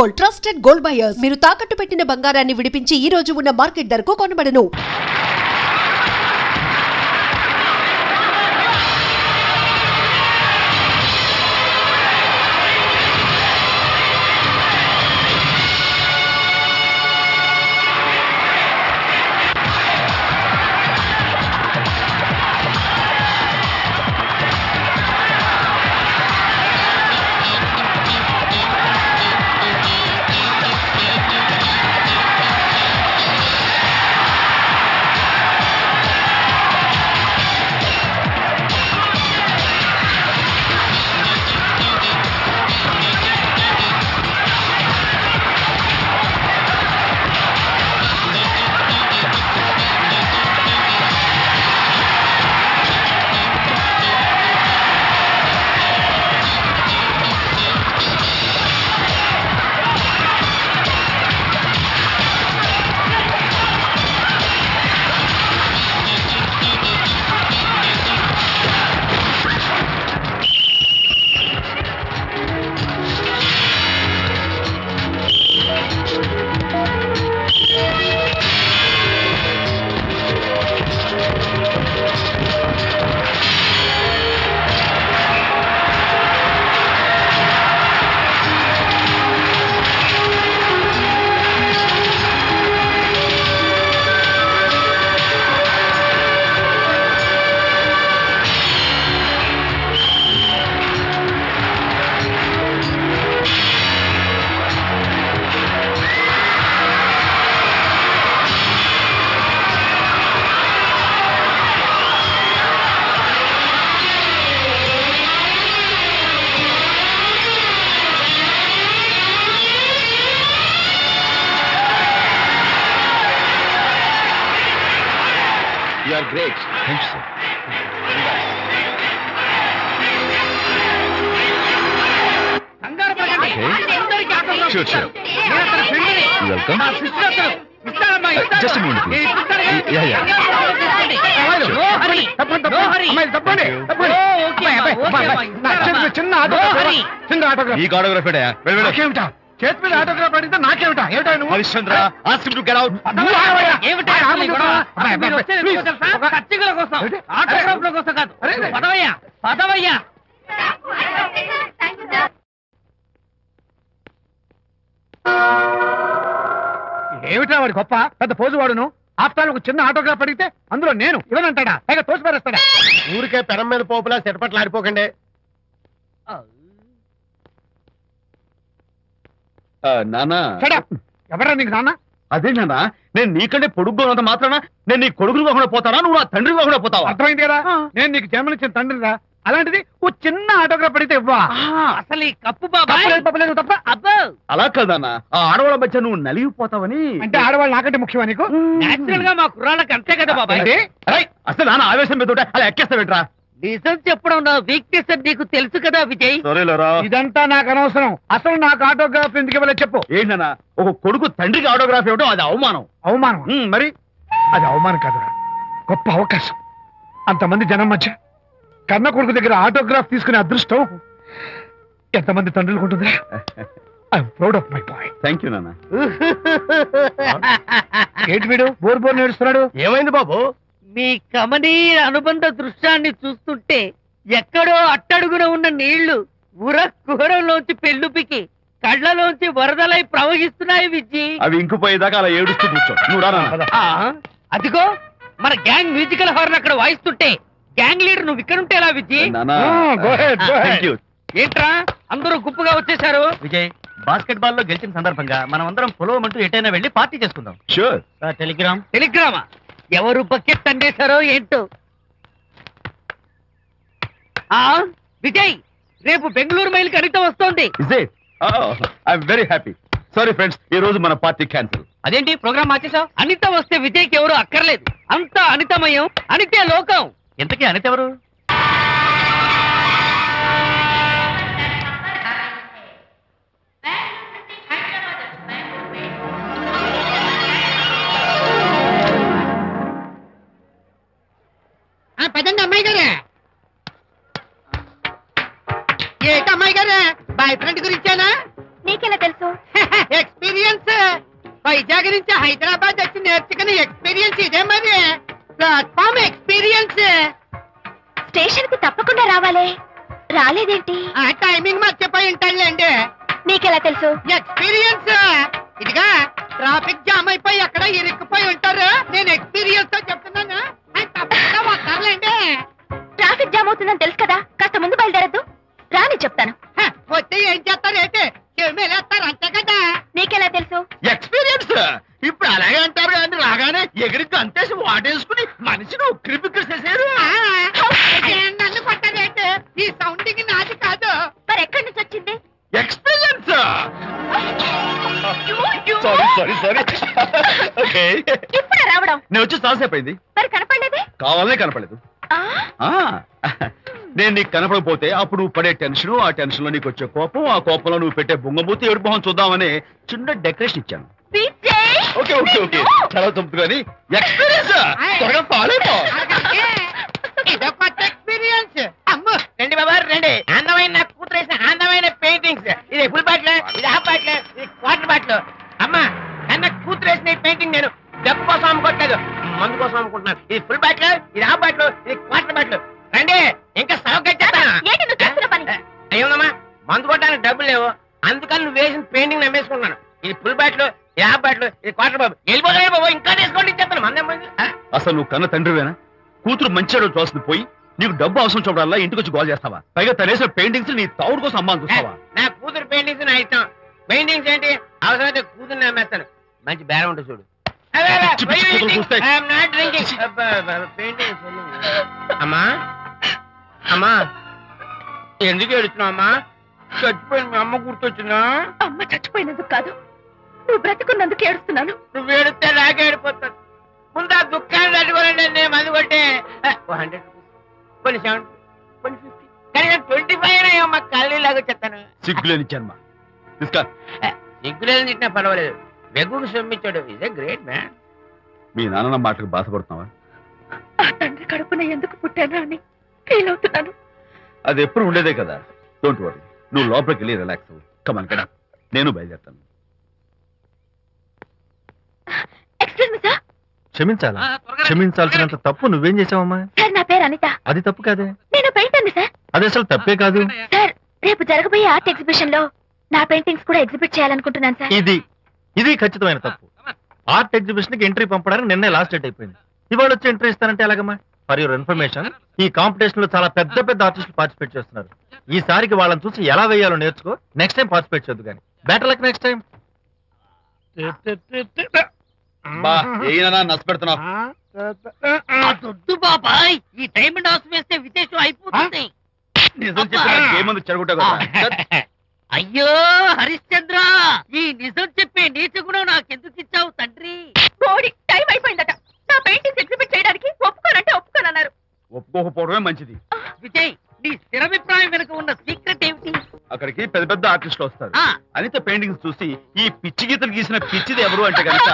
Gold, trusted gold buyers. మీరు తాకట్టు పెట్టిన బంగారాన్ని విడిపించి ఈ రోజు ఉన్న మార్కెట్ ధరకు కొనబడను. You are great. Thank you, sir. Okay. Sure, sure. You're welcome. Just a moment, please. Yeah. ఈ ఆటోగ్రాఫ్ చేతి మీద ఆటోగ్రాఫ్ అడిగితే నాకేమిటా? ఏమిటా నువ్వు? Harishchandra, ask him to get out. ఏమిటా వాడి గొప్ప పెద్ద పోజు వాడును? ఆఫ్టర్ ఒక చిన్న ఆటోగ్రాఫ్ అడిగితే అందులో నేను ఇవ్వనంటాడా? పైగా తోసి పారేస్తాడా? ఊరికే పెరం మీద పోపులా చెట్పట్లు ఆడిపోకండి. నానా, ఎవరా నీకు నాన్న? అదే నాన్న, నేను నీకంటే పొడుగ్గా ఉన్నంత మాత్రాన నేను నీ కొడుకులు కాకుండా పోతానా? నువ్వు నా తండ్రి కాకుండా పోతావా? అర్థమైంది కదా, నేను నీకు జన్మనిచ్చిన తండ్రిరా. అలాంటిది ఓ చిన్న ఆటోగ్రాఫ్ అడిగితే ఇవ్వా? అసలు ఈ కప్పు బాబు తప్ప అబ్బో అలా కదన్నా, ఆ ఆడవాళ్ళ మధ్య నువ్వు నలిగిపోతావని. అంటే ఆడవాళ్ళు నాకంటే ముఖ్యమా నీకు? నేచురల్ గా మా కుర్రాళ్ళకి అంతే కదా బాబాయ్. అసలు నాన్న ఆవేశం మీద ఉంటే అలా ఎక్కేస్తావేట్రా? నిజం చెప్పడం నా వీక్నెస్ అని నీకు తెలుసు కదా విజయ్. ఇదంతా నాకు అనవసరం. అసలు నాకు ఆటోగ్రాఫ్ ఎందుకు ఇవ్వలేదు చెప్పు. ఏంటన్నా, ఒక కొడుకు తండ్రికి ఆటోగ్రాఫ్ ఇవ్వడం అది అవమానం. అవమానం? మరి అది అవమానం కాదురా, గొప్ప అవకాశం. అంతమంది జనం మధ్య కన్న కొడుకు దగ్గర ఆటోగ్రాఫ్ తీసుకునే అదృష్టం ఎంతమంది తండ్రులకు ఉంటుందిరా. I'm proud of my boy. Thank you నాన్న. ఏంటి వీడు బోర్ నేడుస్తున్నాడు? ఏమైంది బాబు? మీ కమనీయ అనుబంధ దృశ్యాన్ని చూస్తుంటే ఎక్కడో అట్టడుగున ఉన్న నీళ్లు ఉర కుహరంలోంచి పెళ్ళుపికి కళ్ళలోంచి వరదలై ప్రవహిస్తున్నాయి విజ్జి. అవి ఇంకుపోయేదాకా అలా ఏడుస్తూ కూర్చో. నువ్వు రానా? అదిగో మన గ్యాంగ్ మ్యూజికల్ హార్న్ అక్కడ వాయిస్తుంటే గ్యాంగ్ లీడర్ నువ్వు ఇక్కడ ఉంటే ఎలా విజ్జి? ఏంట్రా అందరూ గుంపుగా వచ్చేసారు? విజయ్, బాస్కెట్ బాల్ లో గెలిచిన సందర్భంగా మనం అందరం పొలవమంటూ ఎటైనా వెళ్ళి పార్టీ చేసుకుందాం. షూర్. టెలిగ్రామా? ఎవరు బకెట్ అండేశారో ఏంటో. విజయ్, రేపు బెంగళూరు మైల్ అనిత వస్తోంది. I'm very happy. Sorry friends, ఈ రోజు మన పార్టీ క్యాన్సిల్. అదేంటి ప్రోగ్రామ్ మార్చేసావు? అనిత వస్తే విజయ్కి ఎవరు అక్కర్లేదు. అంతా అనితమయం, అనితే లోకం. ఎంతకీ అనిత ఎవరు? పదండి అమ్మాయి గారే. ఏంటి అమ్మాయి గారే, బాయ్ ఫ్రెండ్ గురించేనా? నీకెలా తెలుసు? ఎక్స్పీరియన్స్ వైజాగ్ నుంచి హైదరాబాద్ వచ్చి నేర్చుకునే ఎక్స్పీరియన్స్ ఇదే మరి ప్లాట్ఫామ్ ఎక్స్పీరియన్స్. స్టేషన్ కి తప్పకుండా రావాలే, రాలేదేంటి? ఆ టైమింగ్ మర్చిపోయి ఉంటాడులేండి. నీకెలా తెలుసు? ఎక్స్పీరియన్స్. ఇదిగా ట్రాఫిక్ జామ్ అయిపోయి ఎక్కడ ఇరుక్కుపోయి ఉంటారు. నేను ఎక్స్పీరియన్స్ తో చెప్తున్నాను. ఆయన తప్పకుండా వస్తారులేండి. ట్రాఫిక్ జామ్ అవుతుందని తెలుసు కదా, కాస్త ముందు బయలుదేరద్దు. రాని చెప్తాను. వస్తే ఏం చేస్తారేంటి? చెమేలేస్తారు అంతే కదా. నీకెలా తెలుసు? ఎక్స్పీరియన్స్. ఇప్పుడు అలాగే అంటారు కానీ రాగానే ఎగిరికి అంతేసి వాటేసుకుని మనిషిని ఉక్కిరి బిక్కిరి చేశారు. నన్ను కొట్టారేంటి? ఈ సౌండింగ్ నాది కాదు. మరి ఎక్కడి నుంచి వచ్చింది? ఎక్స్పీరియన్స్. Sorry okay. ఇప్పుడే రావడం? నేను వచ్చి చాలాసేపు అయింది. మరి కనపడలేదే? కావాలనే కనపడలేదు. నేను నీకు కనపడకపోతే అప్పుడు నువ్వు పడే టెన్షన్, ఆ టెన్షన్ లో నీకు వచ్చే కోపం, ఆ కోపంలో నువ్వు పెట్టే బొంగమూతి ఏడు మొహం చూద్దామని చిన్న డెకరేషన్ ఇచ్చాను. ఓకే ఓకే ఓకే చాలా తప్పు కానీ ఎక్స్పీరియన్స్. త్వరగా ఫాలో అయిపో. ఇదో కొత్త ఎక్స్పీరియన్స్. అమ్ము రండి బాబా రండి. అందమైన నాకు కూతురు వేసిన అందమైన పెయింటింగ్స్. ఇది ఫుల్ బాటిల్, ఇది హాఫ్ బాటిల్, ఇది క్వార్టర్ బాటిల్. అమ్మా అన్న కూతురు వేసిన పెయింటింగ్ నేను డబ్బు కోసం అమ్ముకోవట్లేదు, మందు కోసం అమ్ముకుంటున్నాను. ఇది ఫుల్ బాటిల్, ఇది హాఫ్ బాటిల్, ఇది క్వార్టర్ బాటిల్. రండి ఇంకా అయ్యోమ్మా మందు కొట్టడానికి డబ్బులు లేవు, అందుకని నువ్వు వేసిన పెయింటింగ్ నమ్మేసుకుంటున్నాను. ఇది ఫుల్ బాటిల్, ఇది హాఫ్ బాటిల్, ఇది క్వార్టర్ బాబు. వెళ్ళిపోతాయి బాబు, ఇంకా తీసుకోండి ఇచ్చేస్తాను. మంది అసలు నువ్వు కన్న తండ్రివేనా? కూతురు మంచిగా చూస్తుంది పోయి నీకు డబ్బు అవసరం చూడాలా ఇంటికి వచ్చి గోల్ చేస్తావా? పైగా తనేసిన పెయింటింగ్స్ నీ తౌడు కోసం అమ్మాని చూస్తావా? నా కూతురు పెయింటింగ్స్ నా ఇష్టం. పెయింటింగ్స్ ఏంటి అవసరమైతే కూతురు నమ్మేస్తాను. మంచి బేరం ఉంటుంది చూడు. పిచ్చి పిచ్చి కూతురు చూస్తే. అమ్మా అమ్మా ఎందుకు ఏడుస్తున్నావు అమ్మా? చచ్చిపోయిన మీ అమ్మ గుర్తొచ్చిందా? అమ్మ చచ్చిపోయినందుకు కాదు, నువ్వు బ్రతుకున్నందుకు ఏడుస్తున్నాను. నువ్వు ఏడితే నాకే ఏడిపోతాను. ముందు ఆ దుఃఖాన్ని తట్టుకోనండి. నేను మందు కొట్టే 100 రూపీస్, కొన్ని 70, కొన్ని 50, కానీ 25 అమ్మ కళ్ళీలాగా చెప్తాను. సిగ్గులేని జన్మ. తీసుకో. సిగ్గులేదు తిట్టినా పర్వాలేదు, వెగుకు సొమ్మిచ్చాడు. ఇదే గ్రేట్ మ్యాన్. మీ నాన్న మాటకు బాధపడుతున్నావా? ఆ తండ్రి కడుపున ఎందుకు పుట్టానా అని ఫీల్ అవుతున్నాను. అది ఎప్పుడు ఉండేదే కదా. డోంట్ వరీ, నువ్వు లోపలికి వెళ్ళి రిలాక్స్ అవ్వు. కమాన్ కదా, నేను బయలుదేరుతాను. Excuse me sir. క్షమించాలా? క్షమించాల్సినంత తప్పు నువ్వేం చేసావమ్మా? సార్ నా పేరు అనిత. అది తప్పు కాదే. నేను పెయింటర్ సార్. అది అసలు తప్పే కాదు. సార్ రేపు జరగబోయే ఆర్ట్ ఎగ్జిబిషన్ లో నా పెయింటింగ్స్ కూడా ఎగ్జిబిట్ చేయాలనుకుంటున్నాను సార్. ఇది ఖచ్చితమైన తప్పు. ఆర్ట్ ఎగ్జిబిషన్ కి ఎంట్రీ పంపడానికి నిన్నే లాస్ట్ డేట్ అయిపోయింది. ఇవాళ వచ్చి ఎంట్రీ ఇస్తానంటే ఎలాగమ్మా? ఫర్ యువర్ ఇన్ఫర్మేషన్, ఈ కాంపిటీషన్ లో చాలా పెద్ద పెద్ద ఆర్టిస్టులు పార్టిసిపేట్ చేస్తున్నారు. ఈసారికి వాళ్ళని చూసి ఎలా వేయాలో నేర్చుకో. నెక్స్ట్ టైం పార్టిసిపేట్ చేయొద్దు కానీ. Better luck next time. బా ఏనా నచ్చ పెడుతున్నావు? దొడ్డు బాబాయ్, ఈ డైమండ్ హౌస్ వేస్తే విశేషం అయిపోతుంది. నిజం చెప్పిన ఏమంది చెడగొట్టా కదా. అయ్యో హరిశ్చంద్ర, ఈ నిజం చెప్పే నీచ గుణం నాకెందుకు ఇచ్చావు తండ్రి? బోడి టైం అయిపోయిందట. నా పెయింటింగ్స్ ఎగ్జిబిట్ చేయడానికి ఒప్పుకోనంటే ఒప్పుకోనన్నారు. ఒప్పుకోకపోవడమే మంచిది. విజయ్, నీ స్థిరాభిప్రాయం వెనుక ఉన్న సీక్రెట్ ఏమిటి? అక్కడికి పెద్ద పెద్ద ఆర్టిస్టులు వస్తారు. ఆ. అనిత పెయింటింగ్స్ చూసి ఈ పిచ్చి గీతలు గీసిన పిచ్చిది ఎవరు అంటే కనుక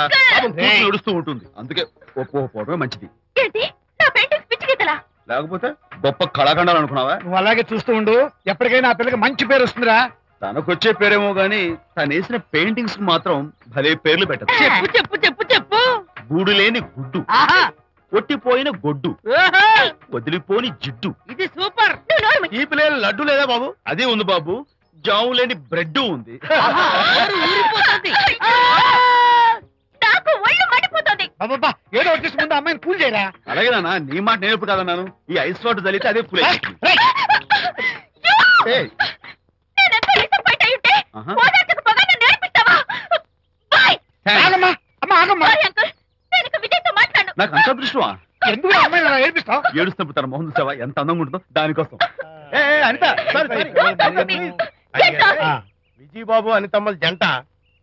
నడుస్తూ ఉంటుంది. అందుకే ఒప్పుకోకపోవడమే మంచిది. ఏంటి నా పెయింటింగ్స్ పిచ్చి గీతలా? లేకపోతే గొప్ప కళాఖండాలు అనుకున్నావా? నువ్వు అలాగే చూస్తూ ఉండు, ఎప్పటికైనా ఆ పిల్లకి మంచి పేరు వస్తుందిరా. తనకొచ్చే పేరేమో గాని తను వేసిన పెయింటింగ్స్ మాత్రం భలే పేర్లు పెట్టదు. చెప్పు చెప్పు చెప్పు చెప్పు. గూడు లేని గుడ్డు, ఆహా, కొట్టిపోయిన గొడ్డు, ఓహో, వదిలిపోని జిడ్డు. ఇది సూపర్. నువ్వు నోరు మూయి. ఈ పిల్లలు లడ్డు లేదా బాబు? అదే ఉంది బాబు. జాము లేని బ్రెడ్ ఉంది. ఆహా, నోరు ఊరిపోతుంది. నాకు ఒళ్ళు మండిపోతుంది. బాబా ఏదో వచ్చేసి ముందు అమ్మాయిని కూల్ చేయరా. అలాగే నాన్న, నీ మాట నేను ఎప్పుడు కాదన్నాను. ఈ ఐస్ వాటర్ చల్లితే అదే ఫుల్. నేనెంత డిసప్పాయింట్ అయి ఉంటే ఆహా. ఓదార్చకపోగా నన్ను నేర్పిస్తావా? బాయ్. ఆగమ్మా అమ్మా ఆగమ్మా. సారీ అంకుల్, నేను ఇక విజయ్తో మాట్లాడను. నాకు అంత దృష్టమా? ఎందుకు ఆ అమ్మాయిని అలా ఏడిపిస్తావు? ఏడుస్తున్నప్పుడు తన మొహం చూసావా ఎంత అందంగా ఉంటుందో దానికోసం. Anitha Don't talk to me. Get out. Vijaya Babu అనితమ్మల జంట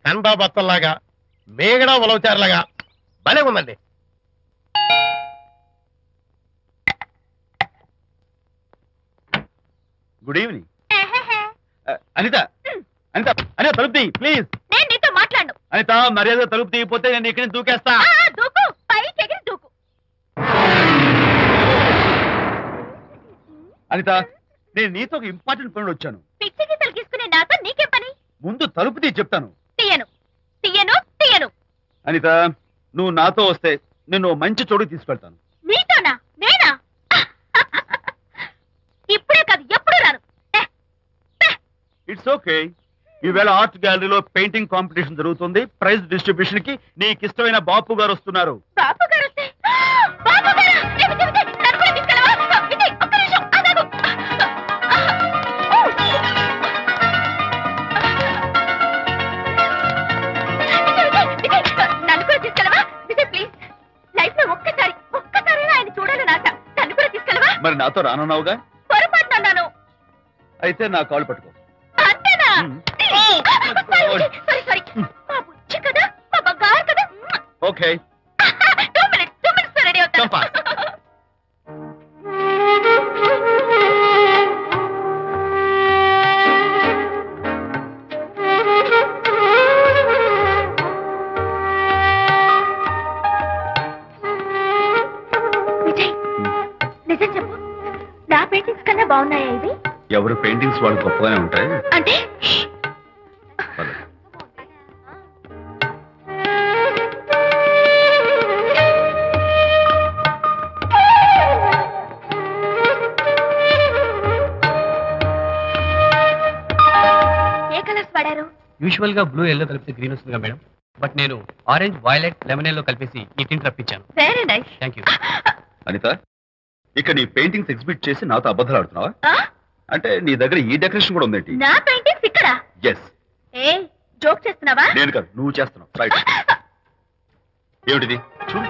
కన్బా బత్తల్లాగా మేగడ ఉలవచారులాగా భలే ఉందండి. Good evening. అనిత అనిత అనిత తలుపు తీ ప్లీజ్. నేను నీతో మాట్లాడను. అనిత మర్యాద తలుపు తీయకపోతే నేను ఇక్కడి నుంచి దూకేస్తా. దూకు, పైకి ఎగిరి దూకు. అనిత నేను నీతో ఒక ఇంపార్టెంట్ పనులు వచ్చాను. పిచ్చి గీతలు గీసుకునే నాతో నీకేం పని? ముందు తలుపు తీ చెప్తాను. తీయను. తీయను తీయను. అనిత, నువ్వు నాతో వస్తే నిన్ను మంచి చోటుకి తీసుకెళ్తాను. నీతోనా? నేనా? ఇప్పుడే కాదు, ఎప్పుడు రాను. It's okay. ఈవేళ ఆర్ట్ గ్యాలరీలో పెయింటింగ్ కాంపిటీషన్ జరుగుతుంది. ప్రైజ్ డిస్ట్రిబ్యూషన్ కి నీకు ఇష్టమైన బాపు గారు వస్తున్నారు. బాపు గారు వస్తే బాపు గారు నన్ను కూడా తీసుకెళ్ళవా? విజయ్, ఒక్క నిమిషం ఆగు. నన్ను కూడా తీసుకెళ్ళవా? విజయ్ ప్లీజ్, లైఫ్ లో ఒక్కసారి ఆయన చూడాలని ఆశ. నన్ను కూడా తీసుకెళ్ళవా? మరి నాతో రానున్నావుగా? పొరపాటున అన్నాను. అయితే నా కాల్ పట్టుకో. అంతేనా? సారీ మా బుజ్జి కదా, మా బంగారు కదా. ఓకే. 2 minutes రెడీ అవుతాను. విజయ్, నిజం చెప్పు, నా పెయింటింగ్స్ కన్నా బాగున్నాయా ఇవి? ఎవరు పెయింటింగ్స్ వాళ్ళు గొప్పగానే ఉంటాయి. అంటే పద. ఏ కలర్స్ వాడారు? యూజువల్ గా బ్లూ ఎల్లో కలిపితే గ్రీన్ వస్తుందిగా మేడం, బట్ నేను ఆరెంజ్ వైలెట్ లెమన్ ఎల్లో కలిపేసి ఈ టింట్ రప్పించాను. Very nice. Thank you. Anitha, ఇక నీ పెయింటింగ్స్ ఎగ్జిబిట్ చేసి నాతో అబద్ధాలు ఆడుతున్నావా? అంటే నీ దగ్గర ఈ డెకరేషన్ కూడా ఉందేంటి? నా పెయింటింగ్స్ ఇక్కడ? ఎస్. ఏ జోక్ చేస్తున్నావా? నేను కాదు, నువ్వు చేస్తున్నావు. రైట్. ఏమిటిది? చూడు.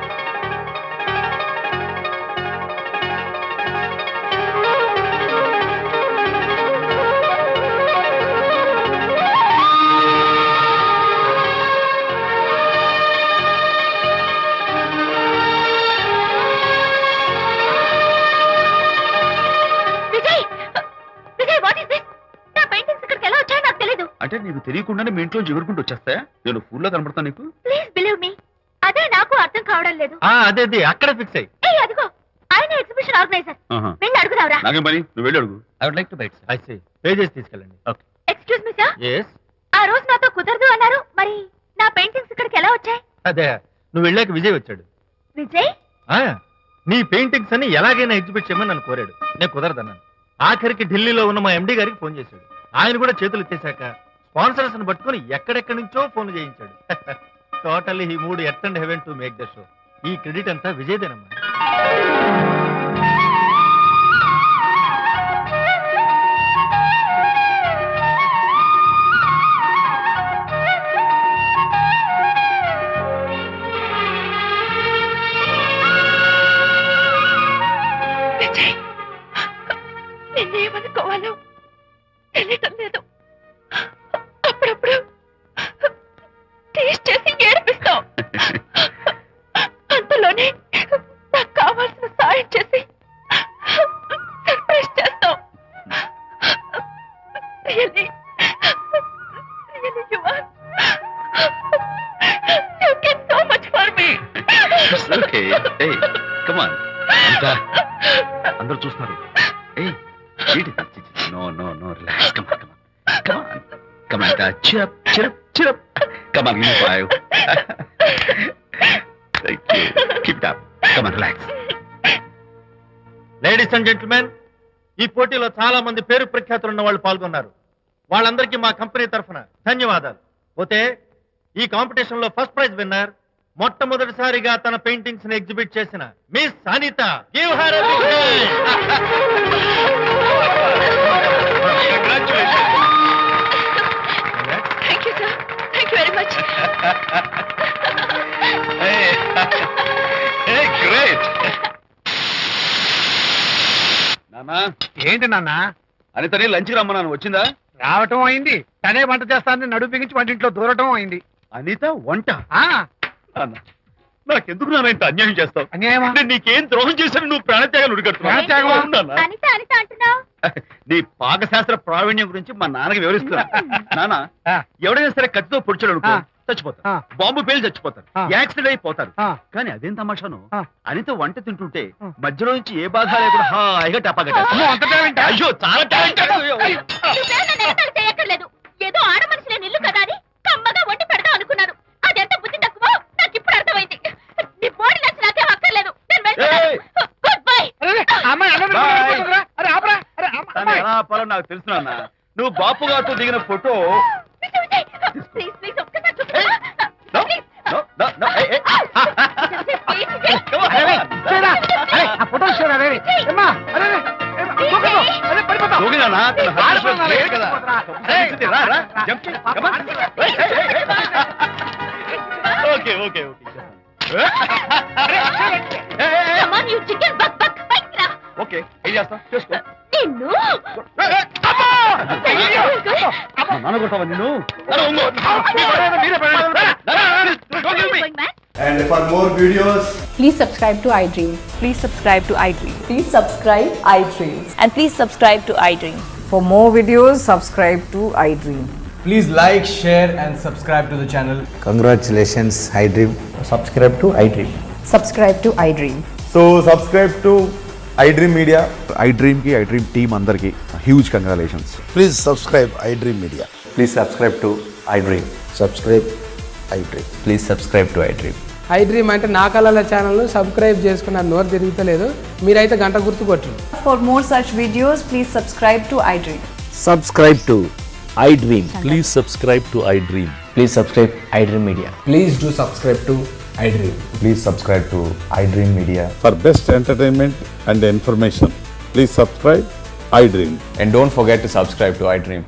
అంటే నీకు తెలియకుండానే మీ ఇంట్లో ఎగురుకుంటూ వచ్చేస్తాయా? నేను ఫుల్లో కనబడతాను నీకు? ప్లీజ్ బిలీవ్ మీ, అదే నాకు అర్థం కావడం లేదు. అదే అక్కడ ఫిక్స్ అయ్యి. ఏ అదిగో ఆయన ఎగ్జిబిషన్ ఆర్గనైజర్. వెళ్ళి అడుగుదావరా? నాకేం పని, నువ్వు వెళ్ళి అడుగు. I would like to bite. I see. Pay చేసి తీసుకెళ్ళండి. Okay. Excuse me sir, yes. ఆ రోజు నాతో కుదరదు అన్నారు, మరి నా పెయింటింగ్స్ ఇక్కడికి ఎలా వచ్చాయి? అదే నువ్వు వెళ్ళాక విజయ్ వచ్చాడు. విజయ్? నీ పెయింటింగ్స్ అని ఎలాగైనా ఎగ్జిబిట్ చేయమని నన్ను కోరాడు. నేను కుదరదన్నాను. ఆఖరికి ఢిల్లీలో ఉన్న మా ఎండి గారికి ఫోన్ చేశాడు. ఆయన కూడా చేతులు ఎత్తేశాక స్పాన్సర్స్ ని పట్టుకుని ఎక్కడెక్కడి నుంచో ఫోన్ చేయించాడు. Totally he mood earth and heaven to make the show. ఈ క్రెడిట్ అంతా విజయ్దేనమ్మా. విజయ్, నిన్నేమనుకోవాలో తెలియటం లేదు. అప్పుడప్పుడు టేస్ట్ చేసి ఏడిపిస్తావు. అంతలోనే నాకు కావాల్సిన సాయం చేసి సర్ప్రైజ్ చేస్తావు. Really, you are. You get so much for me. It's okay. Hey, come on. అందరూ చూస్తున్నారు. No, relax. Come on. Cheer up. Come on, give me 5. Thank you. Keep it up. Come on, relax. Ladies and gentlemen, ఈ పోటీలో చాలా మంది పేరు ప్రఖ్యాతులు ఉన్న వాళ్ళు పాల్గొన్నారు. వాళ్ళందరికీ మా కంపెనీ తరఫున ధన్యవాదాలు. పోతే ఈ కాంపిటీషన్ లో ఫస్ట్ ప్రైజ్ విన్నర్, మొట్టమొదటిసారిగా తన పెయింటింగ్స్ ని ఎగ్జిబిట్ చేసిన miss Anita. Give her a big hand. Thank you, sir. Thank you very much. Hey, great. నానా, ఏంటి నాన్న? అనితని లంచ్కి రమ్మన్నాను, వచ్చిందా? రావటం అయింది, తనే వంట చేస్తానని నడుపు బిగించి వంటింట్లో దూరటం అయింది. అనిత వంట? ఆ నాన్న, నాకెందుకు నాన్న ఇంత అన్యాయం చేస్తావు? అన్యాయమా? నేను నీకేం ద్రోహం చేశాను? నువ్వు ప్రాణత్యాగాలు ప్రాణత్యాగమా? అనిత అంటున్నావు? నీ పాకశాస్త్ర ప్రావీణ్యం గురించి మా నాన్నకి వివరిస్తున్నా. నాన్న, ఎవడైనా సరే కత్తితో పొడిచాడు అనుకో, చచ్చిపోతారు. బాంబు పేలు చచ్చిపోతారు, యాక్సిడెంట్ అయిపోతారు. కానీ అదేం తమాషాను, అనిత వంట తింటుంటే మధ్యలో నుంచి ఏ బాధ లేకుండా హాయిగా టపాకట్టేస్తారు. అయ్యో, చాలా టాలెంట్. చేయక్కర్లేదు, ఏదో ఆడ మనుషులే నిల్లు కదా అని కమ్మగా వండి పెడదాం అనుకున్నాను. ఆపాలో నాకు తెలుసు నాన్న. నువ్వు బాపు గారితో దిగిన ఫోటో ప్లీజ్ ప్లీజ్ ఒక్కసారి చూపించు. No, no, no, no, hey, hey. Come on, అరే, చూడరా. అరే, ఆ ఫోటో చూడరా, అరే. ఏమ్మా, అరే, అరే, ఏమ్మా, దూకదు. అరే, పడిపోతావు. దూకినానా? తన హస్బెండ్ ఆడిపోతున్నా, లేదు కదా. వెళ్ళిపోతున్నా. తప్పు రా, రా. Jump చేయి. Come on. Hey, hey, hey, hey. Okay, okay, okay. Come on, you chicken, buck, buck, బయటికి రా. ఓకే ఏం చేస్తావు చేసుకో. నిన్ను నాన్న కొట్టావా నిన్ను? Going back. And for more videos, Please subscribe to iDream. Please subscribe to iDream. Please subscribe iDream. And please subscribe to iDream. For more videos, subscribe to iDream. please like, share, and subscribe to the channel. Congratulations, iDream. Subscribe to iDream. Subscribe to iDream. So subscribe to iDream Media. iDream ki iDream team andarki huge congratulations. Please subscribe iDream Media. Please subscribe to iDream. Subscribe iDream. Please subscribe to iDream. iDream అంటే నా కళల channel subscribe చేసుకున్న నోరు తిరుగుతలేదు మీరైతే గంట గుర్తు కొట్టండి. For more such videos, please subscribe to iDream. Subscribe to iDream. Please subscribe to iDream. Please subscribe iDream Media. Please do subscribe to iDream. Please subscribe to iDream Media. For best entertainment and information, please subscribe iDream. And don't forget to subscribe to iDream.